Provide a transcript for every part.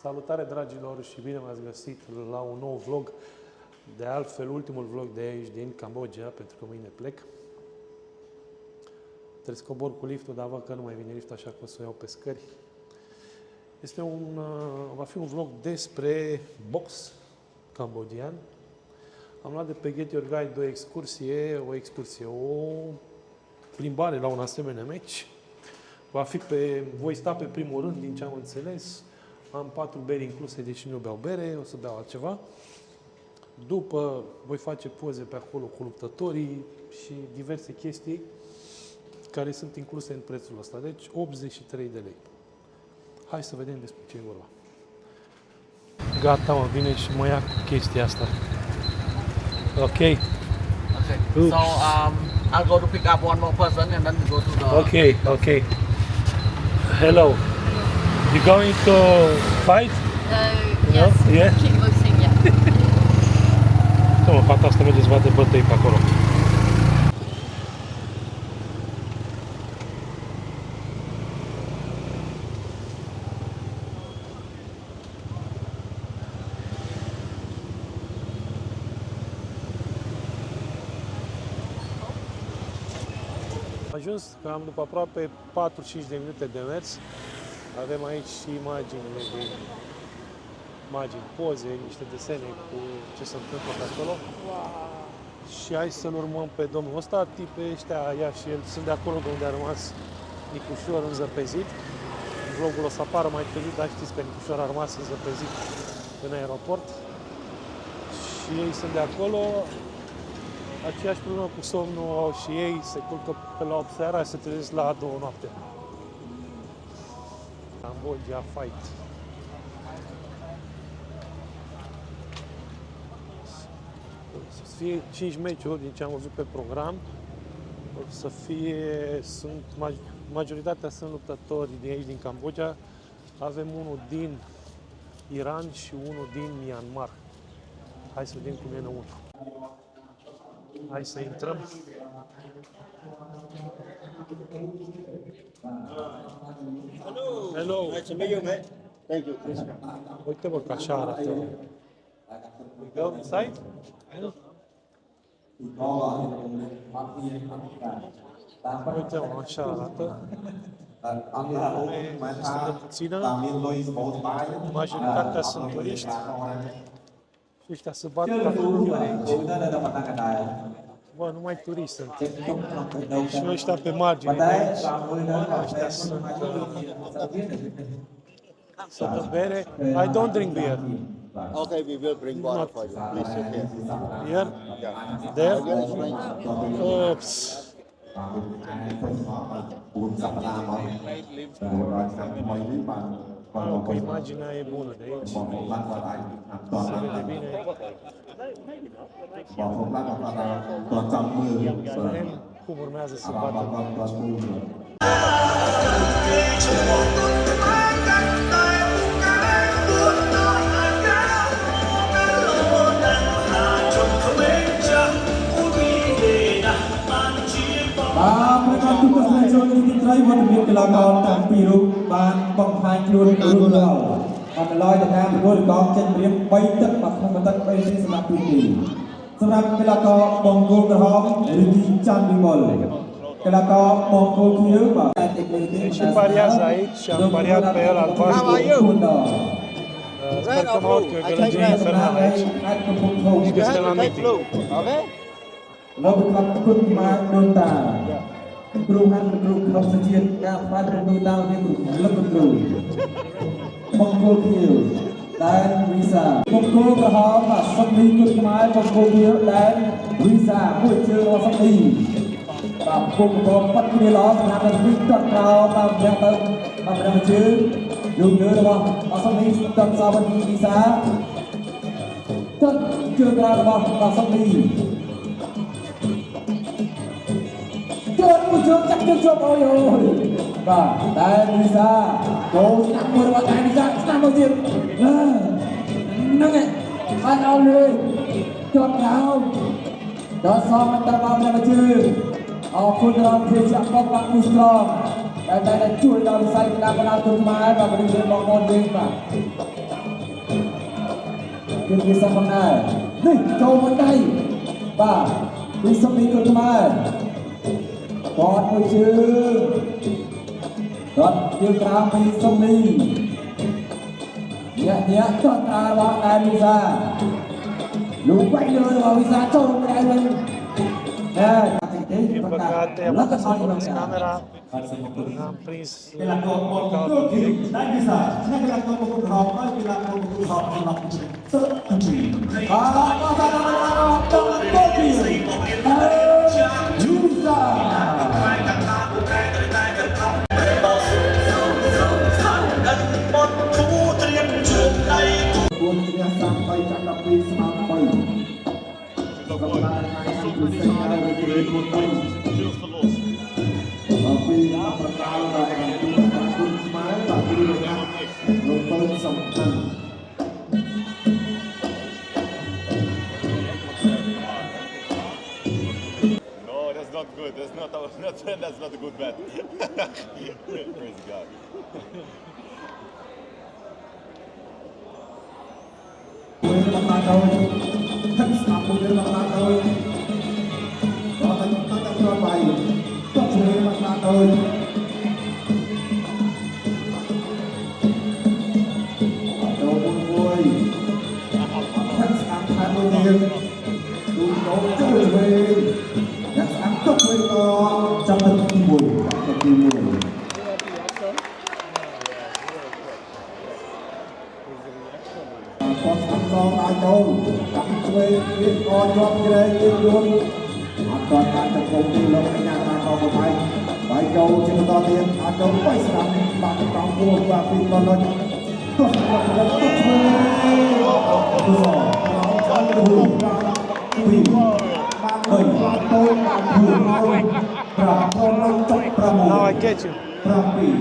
Salutare dragilor și bine m-ați găsit la un nou vlog. De altfel, ultimul vlog de aici din Cambodgia, pentru că mâine plec. Trebuie să cobor cu liftul, dar văd că nu mai vine liftul, așa că o să o iau pe scări. Va fi un vlog despre box cambodgian. Am luat de pe Get Your Guide o plimbare la un asemenea meci. Voi sta pe primul rând, din ce am înțeles. Am 4 beri incluse, deși nu beau bere, o să beau altceva. După voi face poze pe acolo cu luptătorii și diverse chestii care sunt incluse în prețul ăsta. Deci 83 de lei. Hai să vedem despre ce e vorba. Gata, mă, vine și mă ia cu chestia asta. Ok. Okay. So I'll go to pick up one more person and then we go to the. Okay. Hello. You going to fight? Yes. Yeah. Kickboxing, yeah. Mă, fata asta merge să vadă bătăi pe acolo. Am ajuns cam după aproape 45 de minute de mers. Avem aici și imagini, poze, niște desene cu ce se întâmplă pe acolo. Și hai să-l urmăm pe domnul ăsta. Tipii ăștia, ea și el, sunt de acolo de unde a rămas Nicușor înzăpezit. Vlogul o să apară mai târziu, dar știți că Nicușor a rămas înzăpezit în aeroport. Și ei sunt de acolo. Aceeași problemă cu somnul au și ei, se culcă pe la 8 seara și se trezesc la 2 noaptea. Cambodgia Fight. Să fie 5 meciuri din ce am văzut pe program. Să fie, majoritatea sunt luptători din aici, din Cambodgia. Avem unul din Iran și unul din Myanmar. Hai să vedem cum e înăuntru. Hai să intrăm. Hello. Nice to meet you, mate. Thank you. Uite, bă, că așa arată. We go inside? Uite, mă, așa arată. Lume destul de puțină. Majoritatea sunt turiști. Și ăștia se bat ca furiori aici. Bă, numai turiști sunt. Și ăștia pe margine de aici. Ăștia sunt... să dă bere. I don't drink beer. Okay, we will bring water for you. Please sit here. Here? There? Oops. Că imaginea e bună de aici. Se vede bine. Să vedem cum urmează să bată. Și pariază aici și am pariat pe el albastru. Sper că mă aud că e gălăgie infernală aici. Și că suntem la meeting.เราเป็นคำคุณมาโดนตาครูหันครูเขาเสียนการฟาดโดนตาในกลุ่มแล้วก็ครูมงคลคิวได้วีซ่ามงคลกระหอบสักทีจุดหมายมงคลคิวได้วีซ่าผู้เชื่อสักทีปรับปรุงตัวปัจจุบันล้อสถานที่จัดเราตามอย่างเติมตามอย่างชื่อดูเนื้อระวังสักทีจัดสาบันวีซ่าจัดเชื่อการระวังสักทีchắc chắn cho bao nhiêu và đây Lisa cố nặng một và tay Lisa nặng một tiền nâng ấy ăn ao lười chọn nào đó xong anh ta vào đây mà chơi phun ra phía chạm bóng bạc Muslim đây là chuỗi đầu sai Việt Nam và Nam Trung Mai và mình lên bóng môn riêng mà ពីពីសំណាយនេះចូលមកដៃបាទពីសំនេះគុណខ្មែរគាត់មួយជើងគាត់ជើងក្រោមពីសំនេះញាក់ចត់តារបស់ដែរវិសាលោកបៃលើរបស់វិសាចូលមកដៃវិញDin păcate, am văzut în camera, am prins កីឡាករមកទូគីដៃវិសាឆ្នះកីឡាករមកទូហោហើយកីឡាករមកទូហោសម្រាប់សុខអញ្ជើញបាទបាទទូគីយូសាគួរជ្រះសាំបីចាក់12ស្មើ3សម្រាប់ថ្ងៃនេះគឺសេចក្តីរីករាយគួរទៅបាទពីប្រកាសដល់ការជួបការគុណខ្មែរបាទពីរបស់លោកពើសំខាន់ No, that's not good. That's not a good bet. Praise God. មួយរបស់បានដោយទឹកស្នាប់មួយរបស់បានដោយដល់តែគ្រាប់បាយតោះជួយរបស់បានដោយមួយទឹកស្នាប់ខែមួយទៀតទូទៅជួយវិញអ្នកស្អាតទុកវិញក៏ចាំទឹកទី1ទឹកទី1គាត់ស្អាតដល់ដល់ចូលចាំជួយវាក៏ជាប់ជ្រែកយឺតយួនអត់គាត់បានទៅគុំទីលោកកញ្ញាបានមកបាយបាយចូលជាបន្តទៀតអត់ចូលបិស្ដាំបានតាមគួរបាទពីក៏លុយគាត់ស្អាតដល់ទៅជួយចូលទៅពីបានទៅបានទៅបានព្រួយមកប្រហោលចុក6 Now I get you. 7 8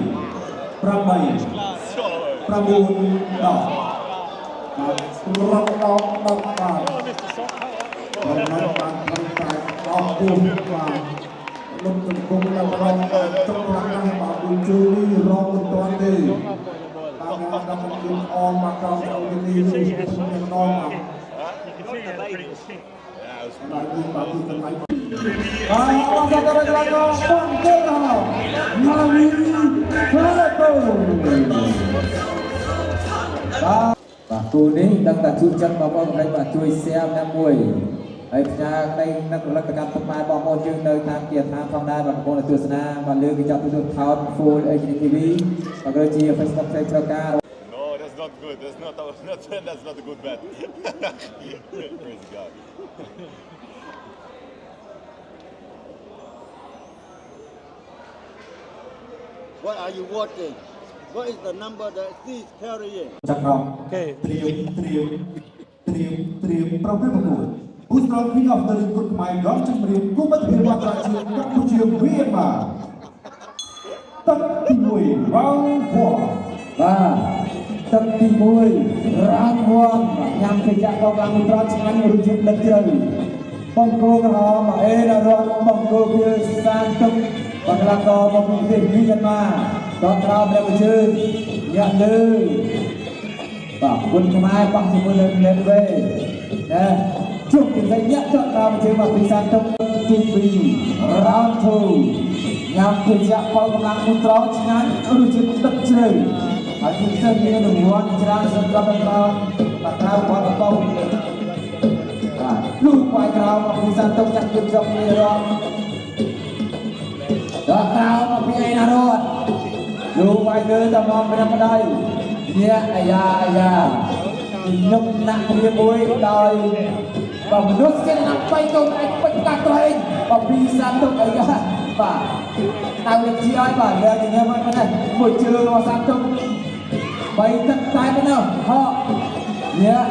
9 10បាទរត់ដល់ដល់បាទបានបានតែអស់គូបាទលុបទៅគុំដល់រងចុកខ្លាំងណាស់បាទដូចជួយនេះរងមិនទាន់ទេតាមមកដល់គុំអមមកដល់ចូលនេះខ្ញុំម្ដងបាទបាទទីបាទទីកន្លែងបាទអរគុណដល់កីឡាករបងគោលមកវិញហើយទៅបាទគូនេះដឹងតែជួយចិត្តបងប្អូនកម្រិតបាទជួយ share ណាមួយហើយផ្ញើក្តីនឹករលឹកកម្មផ្នែកបងប្អូនយើងនៅតាមគាថាផងដែរបងប្អូនទស្សនាបាទលើកញ្ចក់ទូរទស្សន៍ថត Full HD TV ក៏ដូចជា Facebook Page ត្រូវការ No, that's not good. That's not a good bet. Praise God. What are you watching? What is the number that she's carrying? ចាក់ក្រោម Okay. ត្រៀមប្រពៃប្រកួតผู้ស្នង King of the Ring គុណខ្មែររំជំរាបគុំមិត្តភាពអន្តរជាតិកម្ពុជាវៀតណាមទឹកទី1 round 4បាទទឹកទី1 round 1ញ៉ាំទៅចាក់កងឡើងត្រង់ឆ្ងាញ់រសជាតិលឹកជ្រៅបងគោក្រហមអេណារត់បងគោវាសានទឹកបកលាករមកពីប្រទេសវៀតណាមដល់ក្រោមព្រះជើងញាក់លើបាទគុណខ្មែរបោះជាមួយនឹងលេនវេណាជុំពីសញ្ញាចតក្រោមជើងមកពីសានទឹកទី2 round 2ញ៉ាំទៅចាក់បងកម្លាំងមុនត្រង់ឆ្ងាញ់រសជាតិទឹកជ្រៅហើយពីផ្សេងមានរង្វាន់ច្រើនសម្រាប់បងប្អូនបាទក្រៅបាត់បងបាទលូកវាយក្រោមមកពីសានទឹកចាក់ជើងចុកនេះរត់ដល់ក្រោមមកពីឯណារត់លោកវាយលើតមកពីម្ដាយញាក់អាយ៉ាខ្ញុំណាក់គ្នាមួយដោយបើមនុស្សគេណាក់បៃកូនឯងពេញកាត់ត្រែងបើពីសានទុកអាយ៉ាបាទតើវាជាឲ្យបាទលើញ៉ាំមកនេះមួយជើងរបស់សានទុកបីទឹកតែទៅនោះហោញាក់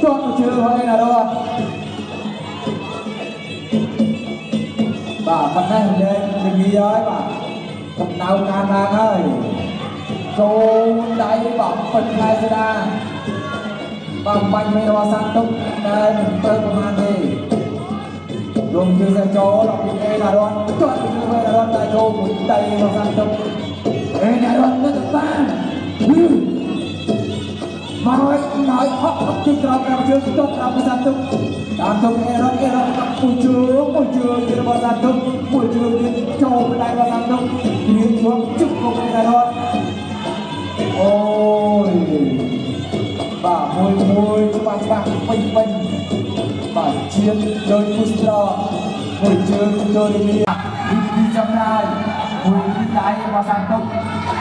ទាត់មួយជើងហើយណារត់បាទប៉ុណ្ណេះលេងនិយាយហើយបាទកំដៅការឡើងហើយចូលដៃបាទពេញខ្សែស្ដាបាទបាញ់មេរបស់សានទុកតែមិនត្រូវប្រមាណទេរំជើងសាចូលដល់ពីអេណារ៉ុនទាត់ពីអេណារ៉ុនតែចូលមួយដៃរបស់សានទុកអេណារ៉ុនទៅបាន มาหน่อยเพราะที่กรอบเราเจอต้องกรอบภาษาตุกตามตุกเอรอนกับปุยจือที่ภาษาตุกปุยจือที่โจมในภาษาตุกที่ช่วงจุกลงในรถโอ้ยบ่ามวยច្បាស់ពេញបាទជាតិដោយពុស្ត្រមួយជើងចូលនេះពីចំណាយមួយដៃមកសានតុក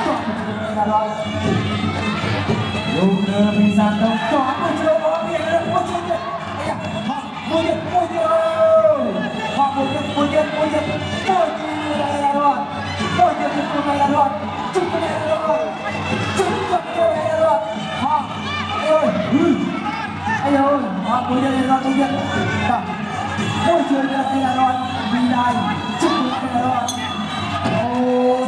ចុះទៅរត់លោកលើពីសានតុកចុះទៅជ្រោមវាមួយជើងអាយ៉ាមួយទៀតហកមួយទៀតមួយទៀតរត់មួយទៀតទៅរត់ជុំទៅរត់ជុំទៅរត់ហកayo hak boleh rot dia tak boleh dia rot bidai cukup dia rot oh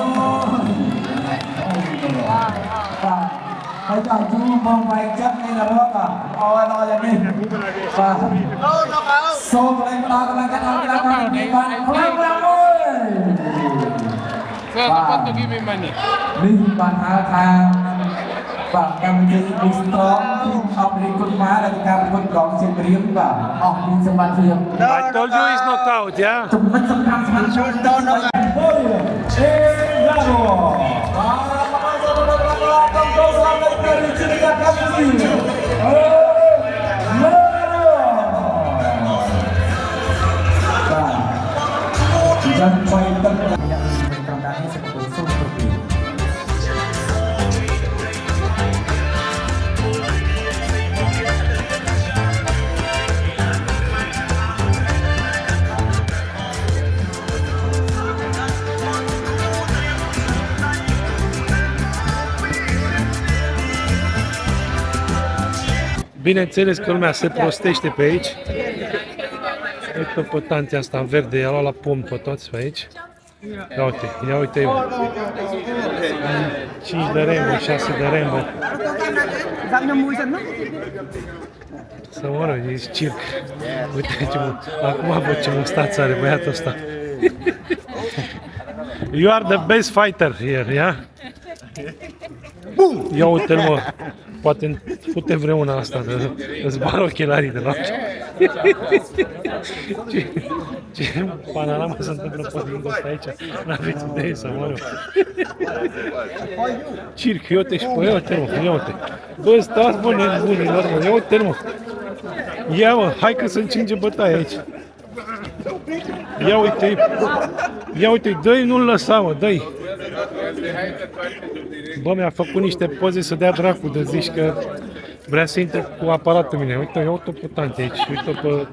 tak kalau cuma baik jam ni lah rot ah awal yang ni tak so kalau kita ni pulang oi Sir, dapat to give me money. Ni panhalបាទកម្មវិធី Booster អបរិគុណមកដល់ការប្រកួតកងជើងរៀមបាទអស់មានសម្បត្តិរៀម I told you it's not out, yeah? ចំណុចសំខាន់ជួយដល់ដល់អូយអេឡារ៉ូបាទមកចូលស្លាប់ដល់ទៅជាកម្មវិធីអូឡារ៉ូបាទចាំไปទឹកកម្មការនេះសម្រាប់សូមប្រទីBineînțeles că lumea se prostește pe aici. Uite pe tantea asta în verde, i-a luat la pom pe toți pe aici. Ia uite, 5 de Rainbow, 6 de Rainbow. Să mă rog, e circ. Uite ce acum văd ce mustață are băiatul ăsta. You are the best fighter here, yeah? Ia uite-l, mă. Poate fute vreuna asta de îți bar ochelarii de la ce panorama se întâmplă pe din ăsta aici. N-aveți idee să mă rog. Circ, ia uite și pe ia uite, mă, ia uite. Bă, stați, bă, nebunilor, mă, ia uite, mă. Ia, mă, hai că se încinge bătaia aici. Ia uite, dă-i, nu-l lăsa, mă, dă-i. Bă, mi-a făcut niște poze să dea dracu de zici că vrea să intre cu aparatul mine. Uite, ia uite-o pe tante aici, uite-o pe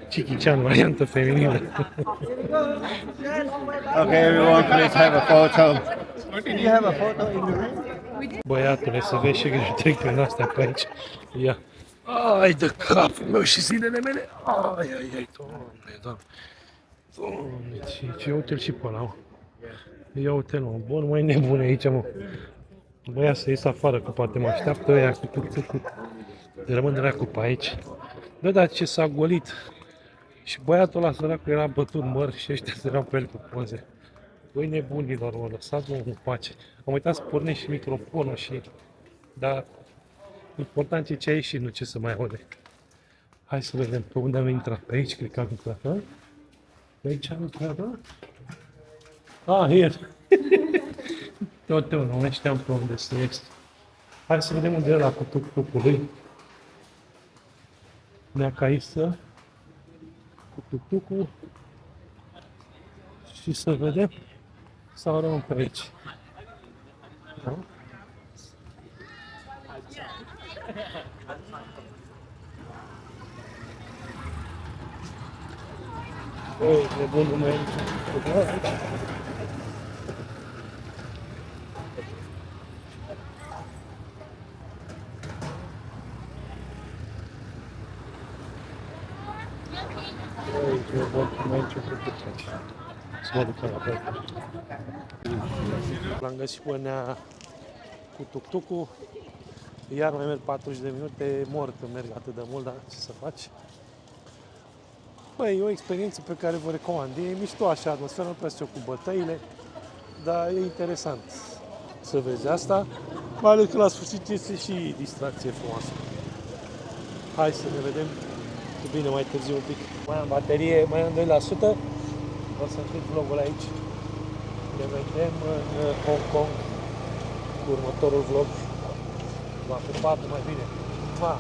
Chichi-chan, variantă feminină. Okay, everyone, please have a photo. Did you have a photo in the room? Băiatule, să vezi ce greu trec prin astea pe aici. Ia. Ai de capul meu și zilele mele. Ai, doamne. Doamne, ce uite-l și pe ăla, mă. Ia uite-l, mă, bun, mai nebune aici, mă. Băia să ies afară, că poate mă așteaptă ăia cu rămân dracu pe aici. Da, dar ce s-a golit. Și băiatul ăla săracul era bătut măr și ăștia se erau pe el pe poze. Băi nebunilor, mă, lăsați-mă în pace. Am uitat să pornesc și microfonul și... Dar important e ce a ieșit, nu ce să mai aude. Hai să vedem pe unde am intrat. Pe aici cred că am intrat, da? Pe aici am intrat, da? Ah, here. Tot nu mai știam pe unde să ies. Hai să vedem unde e ăla cu tuk-tuk-ul lui. Neacaisă. Cu tuk-tuk-ul. Și să vedem. Sau rămân pe aici. Da? Oi, nebunul meu aici. L-am găsit pe Nea cu tuk-tuk-ul. Iar mai merg 40 de minute, mor că merg atât de mult, dar ce să faci? Băi, e o experiență pe care vă recomand. E mișto așa, atmosfera nu prea cu bătăile, dar e interesant să vezi asta. Mai ales că la sfârșit este și distracție frumoasă. Hai să ne vedem cu bine mai târziu un pic. Mai am baterie, mai am 2%. O să închid vlogul aici. Ne vedem în Hong Kong cu următorul vlog. V-am pupat mai bine. Pa!